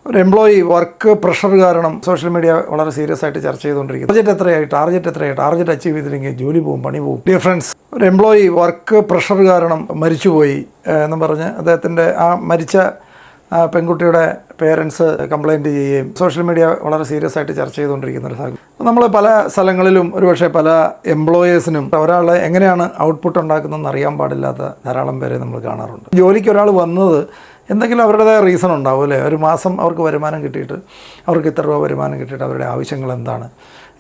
ഒരു employee work pressure കാരണം social media വളരെ സീരിയസ് ആയിട്ട് ചർച്ച ചെയ്തുകൊണ്ടിരിക്കുന്നു. ടാർഗറ്റ് എത്രയായി, ടാർഗറ്റ് അച്ചീവ് ചെയ്തില്ലെങ്കിൽ ജോലി പോകും, പണി പോകും. ഡിയർ ഫ്രണ്ട്സ്, ഒരു എംപ്ലോയി വർക്ക് പ്രഷർ കാരണം മരിച്ചുപോയി എന്ന് പറഞ്ഞ് അദ്ദേഹത്തിൻ്റെ ആ മരിച്ച പെൺകുട്ടിയുടെ പേരൻസ് കംപ്ലയിൻറ്റ് ചെയ്യുകയും സോഷ്യൽ മീഡിയ വളരെ സീരിയസ് ആയിട്ട് ചർച്ച ചെയ്തുകൊണ്ടിരിക്കുന്ന ഒരു സാഹചര്യം. നമ്മൾ പല സ്ഥലങ്ങളിലും ഒരുപക്ഷെ പല എംപ്ലോയേഴ്സിനും ഒരാളെ എങ്ങനെയാണ് ഔട്ട്പുട്ട് ഉണ്ടാക്കുന്നതെന്ന് അറിയാൻ പാടില്ലാത്ത ധാരാളം പേരെ നമ്മൾ കാണാറുണ്ട്. ജോലിക്ക് ഒരാൾ വന്നത് എന്തെങ്കിലും അവരുടേതായ റീസൺ ഉണ്ടാവും അല്ലേ. ഒരു മാസം അവർക്ക് വരുമാനം കിട്ടിയിട്ട് അവർക്ക് ഇത്ര രൂപ വരുമാനം കിട്ടിയിട്ട് അവരുടെ ആവശ്യങ്ങൾ എന്താണ്,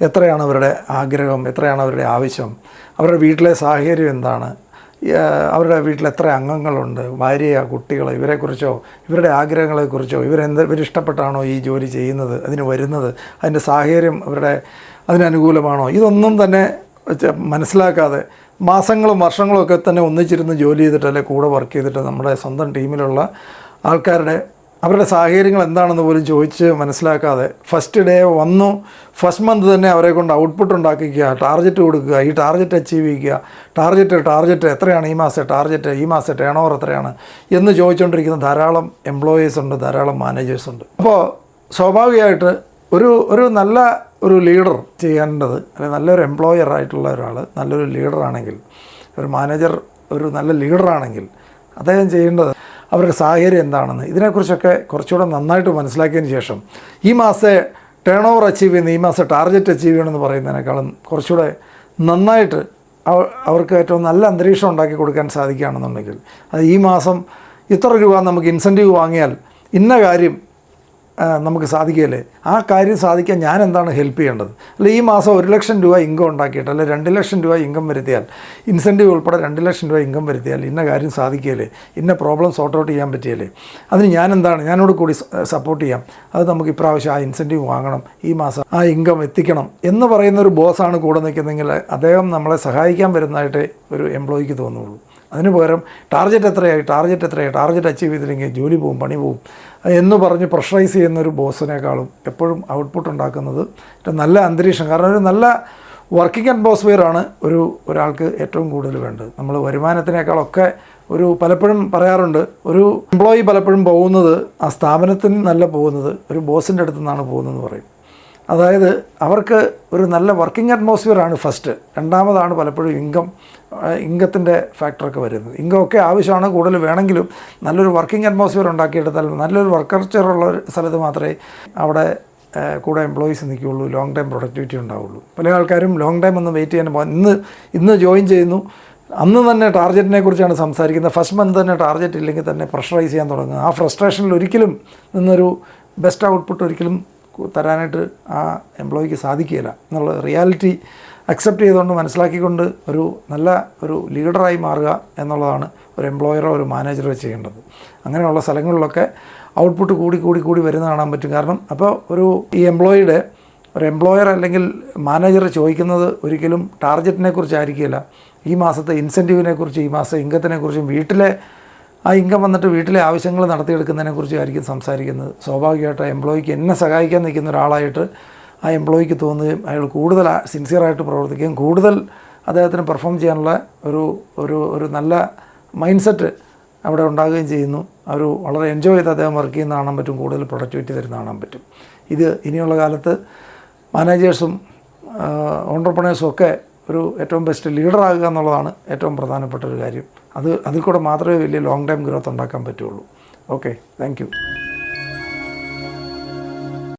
എത്രയാണ് അവരുടെ ആഗ്രഹം, എത്രയാണ് അവരുടെ ആവശ്യം, അവരുടെ വീട്ടിലെ സാഹചര്യം എന്താണ്, അവരുടെ വീട്ടിൽ എത്ര അംഗങ്ങളുണ്ട്, ഭാര്യ, കുട്ടികൾ, ഇവരെക്കുറിച്ചോ ഇവരുടെ ആഗ്രഹങ്ങളെക്കുറിച്ചോ ഇവരിഷ്ടപ്പെട്ടാണോ ഈ ജോലി ചെയ്യുന്നത്, അതിന് വരുന്നത്, അതിൻ്റെ സാഹചര്യം അതിനനുകൂലമാണോ, ഇതൊന്നും തന്നെ മനസ്സിലാക്കാതെ മാസങ്ങളും വർഷങ്ങളും ഒക്കെ തന്നെ ഒന്നിച്ചിരുന്ന് ജോലി ചെയ്തിട്ട് അല്ലെങ്കിൽ കൂടെ വർക്ക് ചെയ്തിട്ട് നമ്മുടെ സ്വന്തം ടീമിലുള്ള ആൾക്കാരുടെ അവരുടെ സാഹചര്യങ്ങൾ എന്താണെന്ന് പോലും ചോദിച്ച് മനസ്സിലാക്കാതെ ഫസ്റ്റ് ഡേ വന്നു, ഫസ്റ്റ് മന്ത് തന്നെ അവരെ കൊണ്ട് ഔട്ട്പുട്ട് ഉണ്ടാക്കിക്കുക, ടാർഗറ്റ് കൊടുക്കുക, ഈ ടാർഗറ്റ് അച്ചീവ് ചെയ്യുക, ടാർഗറ്റ് എത്രയാണ് ഈ മാസം ടേൺ ഓവർ എത്രയാണ് എന്ന് ചോദിച്ചുകൊണ്ടിരിക്കുന്ന ധാരാളം എംപ്ലോയീസ് ഉണ്ട്, ധാരാളം മാനേജേഴ്സ് ഉണ്ട്. അപ്പോൾ സ്വാഭാവികമായിട്ട് ഒരു നല്ല ഒരു ലീഡർ ചെയ്യേണ്ടത്, അല്ലെങ്കിൽ നല്ലൊരു എംപ്ലോയർ ആയിട്ടുള്ള ഒരാൾ നല്ലൊരു ലീഡറാണെങ്കിൽ, ഒരു മാനേജർ ഒരു നല്ല ലീഡറാണെങ്കിൽ അദ്ദേഹം ചെയ്യേണ്ടത് അവരുടെ സാഹചര്യം എന്താണെന്ന് ഇതിനെക്കുറിച്ചൊക്കെ കുറച്ചുകൂടെ നന്നായിട്ട് മനസ്സിലാക്കിയതിന് ശേഷം ഈ മാസത്തെ ടേൺ ഓവർ അച്ചീവ് ചെയ്യുന്ന, ഈ മാസം ടാർഗറ്റ് അച്ചീവ് ചെയ്യണമെന്ന് പറയുന്നതിനേക്കാളും കുറച്ചുകൂടെ നന്നായിട്ട് അവർക്ക് ഏറ്റവും നല്ല അന്തരീക്ഷം ഉണ്ടാക്കി കൊടുക്കാൻ സാധിക്കുകയാണെന്നുണ്ടെങ്കിൽ അത് ഈ മാസം ഇത്ര രൂപ നമുക്ക് ഇൻസെൻറ്റീവ് വാങ്ങിയാൽ ഇന്ന കാര്യം നമുക്ക് സാധിക്കുകയല്ലേ, ആ കാര്യം സാധിക്കാൻ ഞാൻ എന്താണ് ഹെൽപ്പ് ചെയ്യേണ്ടത്, അല്ലെ ഈ മാസം 1 ലക്ഷം രൂപ ഇൻകം ഉണ്ടാക്കിയിട്ട് അല്ലെ 2 ലക്ഷം രൂപ ഇൻകം വരുത്തിയാൽ, ഇൻസെൻറ്റീവ് ഉൾപ്പെടെ 2 ലക്ഷം രൂപ ഇൻകം വരുത്തിയാൽ ഇന്ന കാര്യം സാധിക്കുകയല്ലേ, ഇന്ന പ്രോബ്ലം സോർട്ട് ഔട്ട് ചെയ്യാൻ പറ്റിയല്ലേ, അതിന് ഞാനോട് കൂടി സപ്പോർട്ട് ചെയ്യാം, അത് നമുക്ക് ഇപ്രാവശ്യം ആ ഇൻസെൻറ്റീവ് വാങ്ങണം, ഈ മാസം ആ ഇൻകം എത്തിക്കണം എന്ന് പറയുന്നൊരു ബോസാണ് കൂടെ നിൽക്കുന്നതെങ്കിൽ അദ്ദേഹം നമ്മളെ സഹായിക്കാൻ വരുന്നതായിട്ട് ഒരു എംപ്ലോയിക്ക് തോന്നുള്ളൂ. അതിന് പകരം ടാർഗറ്റ് എത്രയായി, ടാർഗറ്റ് അച്ചീവ് ചെയ്തില്ലെങ്കിൽ ജോലി പോകും, പണി പോകും എന്ന് പറഞ്ഞ് പ്രഷറൈസ് ചെയ്യുന്നൊരു ബോസിനേക്കാളും എപ്പോഴും ഔട്ട്പുട്ട് ഉണ്ടാക്കുന്നത് ഏറ്റവും നല്ല അന്തരീക്ഷം. കാരണം ഒരു നല്ല വർക്കിംഗ് അറ്റ്മോസ്ഫിയറാണ് ഒരാൾക്ക് ഏറ്റവും കൂടുതൽ വേണ്ടത്. നമ്മൾ വരുമാനത്തിനേക്കാളൊക്കെ പലപ്പോഴും പറയാറുണ്ട്, ഒരു എംപ്ലോയി പലപ്പോഴും പോകുന്നത് ആ സ്ഥാപനത്തിൽ നിന്നല്ല പോകുന്നത്, ഒരു ബോസിൻ്റെ അടുത്തു നിന്നാണ് പോകുന്നതെന്ന് പറയും. അതായത് അവർക്ക് ഒരു നല്ല വർക്കിംഗ് അറ്റ്മോസ്ഫിയറാണ് ഫസ്റ്റ്, രണ്ടാമതാണ് പലപ്പോഴും ഇൻകത്തിൻ്റെ ഫാക്ടറൊക്കെ വരുന്നത്. ഇൻകമൊക്കെ ആവശ്യമാണ്, കൂടുതൽ വേണമെങ്കിലും നല്ലൊരു വർക്കിംഗ് അറ്റ്മോസ്ഫിയർ ഉണ്ടാക്കിയെടുത്താൽ നല്ലൊരു വർക്ക് കൾച്ചറുള്ള ഒരു സ്ഥലത്ത് മാത്രമേ അവിടെ കൂടെ എംപ്ലോയീസ് നിൽക്കുകയുള്ളൂ, ലോങ് ടൈം പ്രൊഡക്ടിവിറ്റി ഉണ്ടാവുള്ളൂ. പല ആൾക്കാരും ലോങ് ടൈം ഒന്നും വെയിറ്റ് ചെയ്യാൻ ഇന്ന് ജോയിൻ ചെയ്യുന്നു, അന്ന് തന്നെ ടാർഗറ്റിനെ കുറിച്ചാണ് സംസാരിക്കുന്നത്, ഫസ്റ്റ് മന്ത് തന്നെ ടാർഗറ്റ് ഇല്ലെങ്കിൽ തന്നെ പ്രഷറൈസ് ചെയ്യാൻ തുടങ്ങുക. ആ ഫ്രസ്ട്രേഷനിൽ ഒരിക്കലും നിന്നൊരു ബെസ്റ്റ് ഔട്ട്പുട്ട് ഒരിക്കലും തരാനായിട്ട് ആ എംപ്ലോയിക്ക് സാധിക്കില്ല എന്നുള്ള റിയാലിറ്റി അക്സെപ്റ്റ് ചെയ്തുകൊണ്ട് മനസ്സിലാക്കിക്കൊണ്ട് നല്ല ഒരു ലീഡറായി മാറുക എന്നുള്ളതാണ് ഒരു എംപ്ലോയറോ ഒരു മാനേജറോ ചെയ്യേണ്ടത്. അങ്ങനെയുള്ള സ്ഥലങ്ങളിലൊക്കെ ഔട്ട്പുട്ട് കൂടി വരുന്ന കാണാൻ പറ്റും. കാരണം അപ്പോൾ ഈ എംപ്ലോയിയുടെ ഒരു എംപ്ലോയർ അല്ലെങ്കിൽ മാനേജർ ചോദിക്കുന്നത് ഒരിക്കലും ടാർഗറ്റിനെ കുറിച്ചായിരിക്കില്ല, ഈ മാസത്തെ ഇൻസെൻറ്റീവിനെക്കുറിച്ച്, ഈ മാസത്തെ ഇൻകത്തിനെക്കുറിച്ചും വീട്ടിലെ ആ ഇൻകം വന്നിട്ട് വീട്ടിലെ ആവശ്യങ്ങൾ നടത്തിയെടുക്കുന്നതിനെക്കുറിച്ചായിരിക്കും സംസാരിക്കുന്നത്. സ്വാഭാവികമായിട്ട് ആ എംപ്ലോയിക്ക് എന്നെ സഹായിക്കാൻ നിൽക്കുന്ന ഒരാളായിട്ട് ആ എംപ്ലോയിക്ക് തോന്നുകയും അയാൾ കൂടുതൽ സിൻസിയറായിട്ട് പ്രവർത്തിക്കുകയും കൂടുതൽ അദ്ദേഹത്തിന് പെർഫോം ചെയ്യാനുള്ള ഒരു നല്ല മൈൻഡ് സെറ്റ് അവിടെ ഉണ്ടാകുകയും ചെയ്യുന്നു. വളരെ എൻജോയ് ചെയ്ത് അദ്ദേഹം വർക്ക് ചെയ്യുന്ന കാണാൻ പറ്റും, കൂടുതൽ പ്രൊഡക്ടിവിറ്റി തരുന്ന കാണാൻ പറ്റും. ഇത് ഇനിയുള്ള കാലത്ത് മാനേജേഴ്സും ഓൺട്രപ്രണേഴ്സും ഒക്കെ ഏറ്റവും ബെസ്റ്റ് ലീഡറാകുക എന്നുള്ളതാണ് ഏറ്റവും പ്രധാനപ്പെട്ട ഒരു കാര്യം. അതിൽ കൂടെ മാത്രമേ വലിയ ലോങ് ടൈം ഗ്രോത്ത് ഉണ്ടാക്കാൻ പറ്റുള്ളൂ. Okay, thank you.